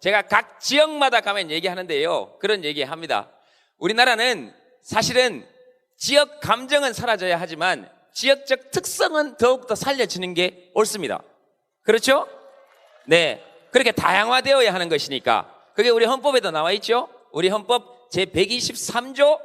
제가 각 지역마다 가면 얘기하는데요, 그런 얘기 합니다. 우리나라는 사실은 지역 감정은 사라져야 하지만 지역적 특성은 더욱더 살려지는 게 옳습니다. 그렇죠? 네, 그렇게 다양화되어야 하는 것이니까. 그게 우리 헌법에도 나와 있죠. 우리 헌법 제123조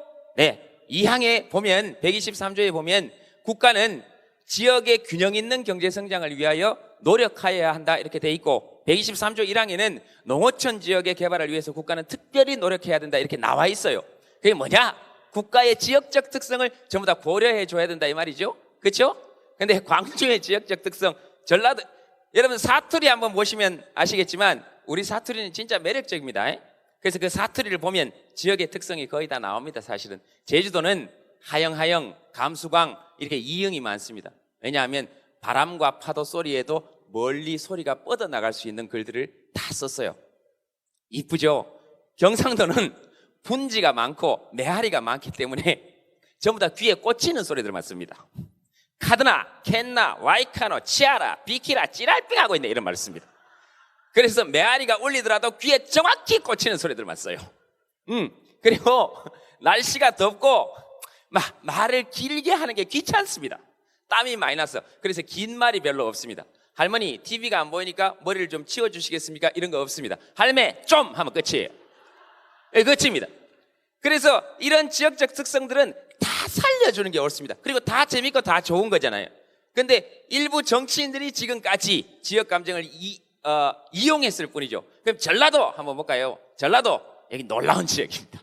2항에 보면, 123조에 보면 국가는 지역의 균형 있는 경제 성장을 위하여 노력하여야 한다 이렇게 돼 있고, 123조 1항에는 농어촌 지역의 개발을 위해서 국가는 특별히 노력해야 된다 이렇게 나와 있어요. 그게 뭐냐? 국가의 지역적 특성을 전부 다 고려해 줘야 된다 이 말이죠. 그렇죠? 근데 광주의 지역적 특성, 전라도, 여러분 사투리 한번 보시면 아시겠지만 우리 사투리는 진짜 매력적입니다. 그래서 그 사투리를 보면 지역의 특성이 거의 다 나옵니다. 사실은 제주도는 하영하영, 감수광 이렇게 이응이 많습니다. 왜냐하면 바람과 파도 소리에도 멀리 소리가 뻗어나갈 수 있는 글들을 다 썼어요. 이쁘죠? 경상도는 분지가 많고 메아리가 많기 때문에 전부 다 귀에 꽂히는 소리들만 씁니다. 카드나, 캔나, 와이카노, 치아라, 비키라, 찌랄빙 하고 있네 이런 말을 씁니다. 그래서 메아리가 울리더라도 귀에 정확히 꽂히는 소리들만 써요. 그리고 날씨가 덥고 말을 길게 하는 게 귀찮습니다. 땀이 많이 나서. 그래서 긴 말이 별로 없습니다. 할머니 TV가 안 보이니까 머리를 좀 치워주시겠습니까? 이런 거 없습니다. 할매 좀 하면 끝이에요. 끝입니다. 그래서 이런 지역적 특성들은 다 살려주는 게 옳습니다. 그리고 다 재밌고 다 좋은 거잖아요. 근데 일부 정치인들이 지금까지 지역 감정을 이용했을 뿐이죠. 그럼 전라도 한번 볼까요? 전라도 여기 놀라운 지역입니다.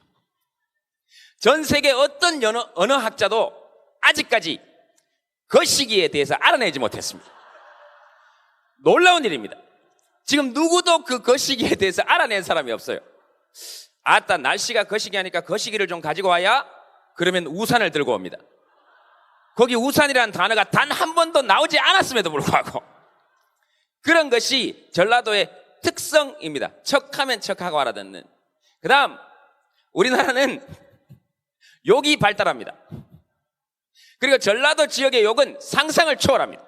전 세계 어떤 언어학자도 아직까지 거시기에 대해서 알아내지 못했습니다. 놀라운 일입니다. 지금 누구도 그 거시기에 대해서 알아낸 사람이 없어요. 아따 날씨가 거시기 하니까 거시기를 좀 가지고 와야, 그러면 우산을 들고 옵니다. 거기 우산이라는 단어가 단 한 번도 나오지 않았음에도 불구하고 그런 것이 전라도의 특성입니다. 척하면 척하고 알아듣는. 그 다음 우리나라는 욕이 발달합니다. 그리고 전라도 지역의 욕은 상상을 초월합니다.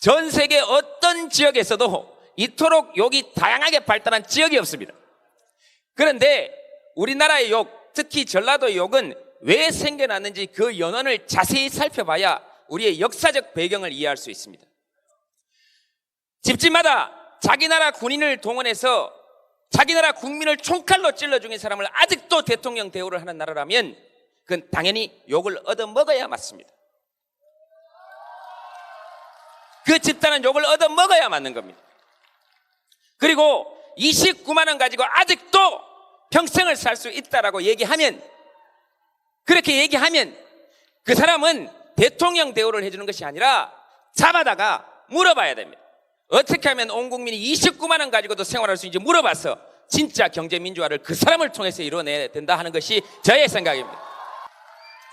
전 세계 어떤 지역에서도 이토록 욕이 다양하게 발달한 지역이 없습니다. 그런데 우리나라의 욕, 특히 전라도의 욕은 왜 생겨났는지 그 연원을 자세히 살펴봐야 우리의 역사적 배경을 이해할 수 있습니다. 집집마다 자기 나라 군인을 동원해서 자기 나라 국민을 총칼로 찔러 죽인 사람을 아직도 대통령 대우를 하는 나라라면 그건 당연히 욕을 얻어먹어야 맞습니다. 그 집단은 욕을 얻어먹어야 맞는 겁니다. 그리고 29만 원 가지고 아직도 평생을 살 수 있다라고 얘기하면, 그렇게 얘기하면 그 사람은 대통령 대우를 해주는 것이 아니라 잡아다가 물어봐야 됩니다. 어떻게 하면 온 국민이 29만 원 가지고도 생활할 수 있는지 물어봐서 진짜 경제민주화를 그 사람을 통해서 이뤄내야 된다 하는 것이 저의 생각입니다.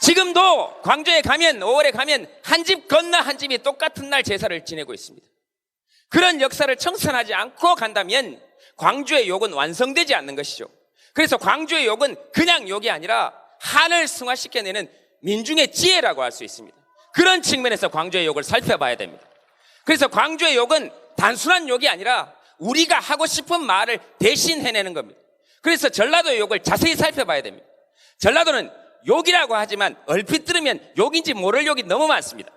지금도 광주에 가면, 5월에 가면 한 집 건너 한 집이 똑같은 날 제사를 지내고 있습니다. 그런 역사를 청산하지 않고 간다면 광주의 욕은 완성되지 않는 것이죠. 그래서 광주의 욕은 그냥 욕이 아니라 한을 승화시켜내는 민중의 지혜라고 할 수 있습니다. 그런 측면에서 광주의 욕을 살펴봐야 됩니다. 그래서 광주의 욕은 단순한 욕이 아니라 우리가 하고 싶은 말을 대신 해내는 겁니다. 그래서 전라도의 욕을 자세히 살펴봐야 됩니다. 전라도는 욕이라고 하지만 얼핏 들으면 욕인지 모를 욕이 너무 많습니다.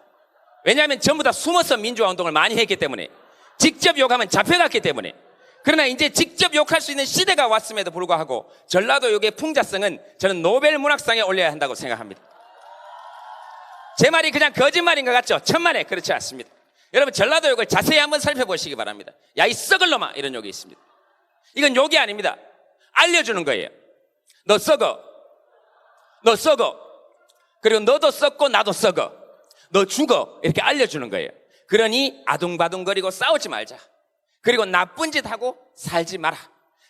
왜냐하면 전부 다 숨어서 민주화 운동을 많이 했기 때문에, 직접 욕하면 잡혀갔기 때문에. 그러나 이제 직접 욕할 수 있는 시대가 왔음에도 불구하고 전라도 욕의 풍자성은 저는 노벨 문학상에 올려야 한다고 생각합니다. 제 말이 그냥 거짓말인 것 같죠? 천만에 그렇지 않습니다. 여러분 전라도 욕을 자세히 한번 살펴보시기 바랍니다. 야 이 썩을 놈아 이런 욕이 있습니다. 이건 욕이 아닙니다. 알려주는 거예요. 너 썩어, 너 썩어, 그리고 너도 썩고 나도 썩어, 너 죽어, 이렇게 알려주는 거예요. 그러니 아둥바둥거리고 싸우지 말자. 그리고 나쁜 짓 하고 살지 마라.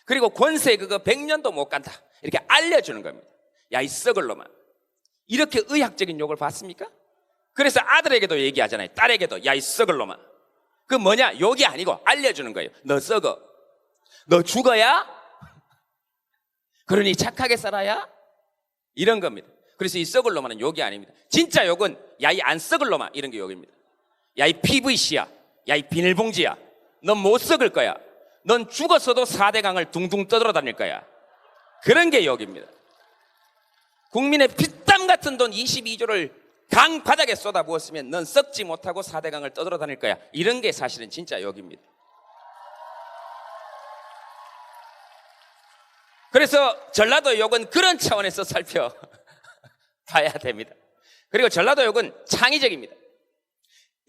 그리고 권세 그거 100년도 못 간다. 이렇게 알려주는 겁니다. 야 이 썩을 놈아. 이렇게 의학적인 욕을 봤습니까? 그래서 아들에게도 얘기하잖아요. 딸에게도 야 이 썩을 놈아. 그 뭐냐? 욕이 아니고 알려주는 거예요. 너 썩어, 너 죽어야, 그러니 착하게 살아야, 이런 겁니다. 그래서 이 썩을 놈아는 욕이 아닙니다. 진짜 욕은 야 이 안 썩을 놈아 이런 게 욕입니다. 야 이 PVC야, 야 이 비닐봉지야, 너 못 썩을 거야, 넌 죽었어도 4대 강을 둥둥 떠돌아 다닐 거야. 그런 게 욕입니다. 국민의 피땀 같은 돈 22조를 강 바닥에 쏟아부었으면 넌 썩지 못하고 4대 강을 떠돌아 다닐 거야. 이런 게 사실은 진짜 욕입니다. 그래서 전라도 욕은 그런 차원에서 살펴봐야 됩니다. 그리고 전라도 욕은 창의적입니다.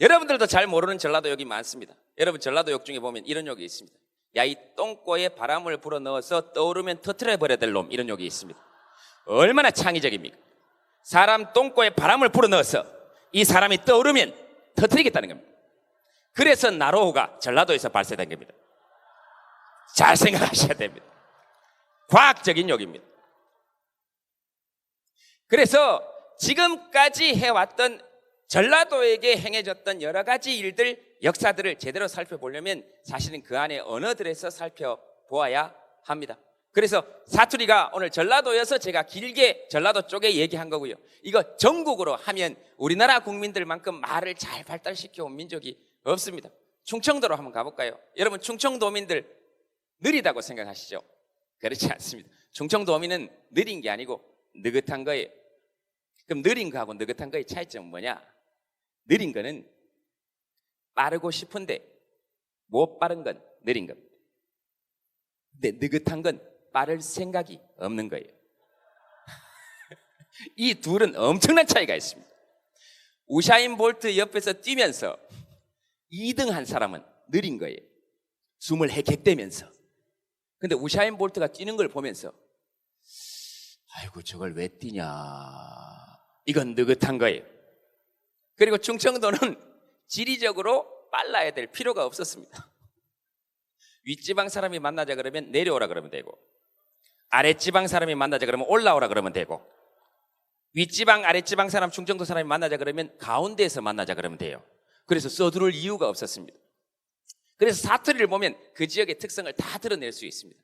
여러분들도 잘 모르는 전라도 욕이 많습니다. 여러분 전라도 욕 중에 보면 이런 욕이 있습니다. 야, 이 똥꼬에 바람을 불어 넣어서 떠오르면 터트려 버려야 될 놈, 이런 욕이 있습니다. 얼마나 창의적입니까? 사람 똥꼬에 바람을 불어 넣어서 이 사람이 떠오르면 터트리겠다는 겁니다. 그래서 나로호가 전라도에서 발생된 겁니다. 잘 생각하셔야 됩니다. 과학적인 욕입니다. 그래서 지금까지 해왔던 전라도에게 행해졌던 여러 가지 일들, 역사들을 제대로 살펴보려면 사실은 그 안에 언어들에서 살펴보아야 합니다. 그래서 사투리가 오늘 전라도여서 제가 길게 전라도 쪽에 얘기한 거고요. 이거 전국으로 하면 우리나라 국민들만큼 말을 잘 발달시켜 온 민족이 없습니다. 충청도로 한번 가볼까요? 여러분 충청도민들 느리다고 생각하시죠? 그렇지 않습니다. 충청도민은 느린 게 아니고 느긋한 거예요. 그럼 느린 거하고 느긋한 거의 차이점은 뭐냐? 느린 거는 빠르고 싶은데 못 빠른 건 느린 겁니다. 근데 느긋한 건 빠를 생각이 없는 거예요. 이 둘은 엄청난 차이가 있습니다. 우사인 볼트 옆에서 뛰면서 2등 한 사람은 느린 거예요. 숨을 헥헥대면서. 근데 우사인 볼트가 뛰는 걸 보면서 아이고 저걸 왜 뛰냐, 이건 느긋한 거예요. 그리고 충청도는 지리적으로 빨라야 될 필요가 없었습니다. 윗지방 사람이 만나자 그러면 내려오라 그러면 되고, 아랫지방 사람이 만나자 그러면 올라오라 그러면 되고, 윗지방 아랫지방 사람 충청도 사람이 만나자 그러면 가운데에서 만나자 그러면 돼요. 그래서 서두를 이유가 없었습니다. 그래서 사투리를 보면 그 지역의 특성을 다 드러낼 수 있습니다.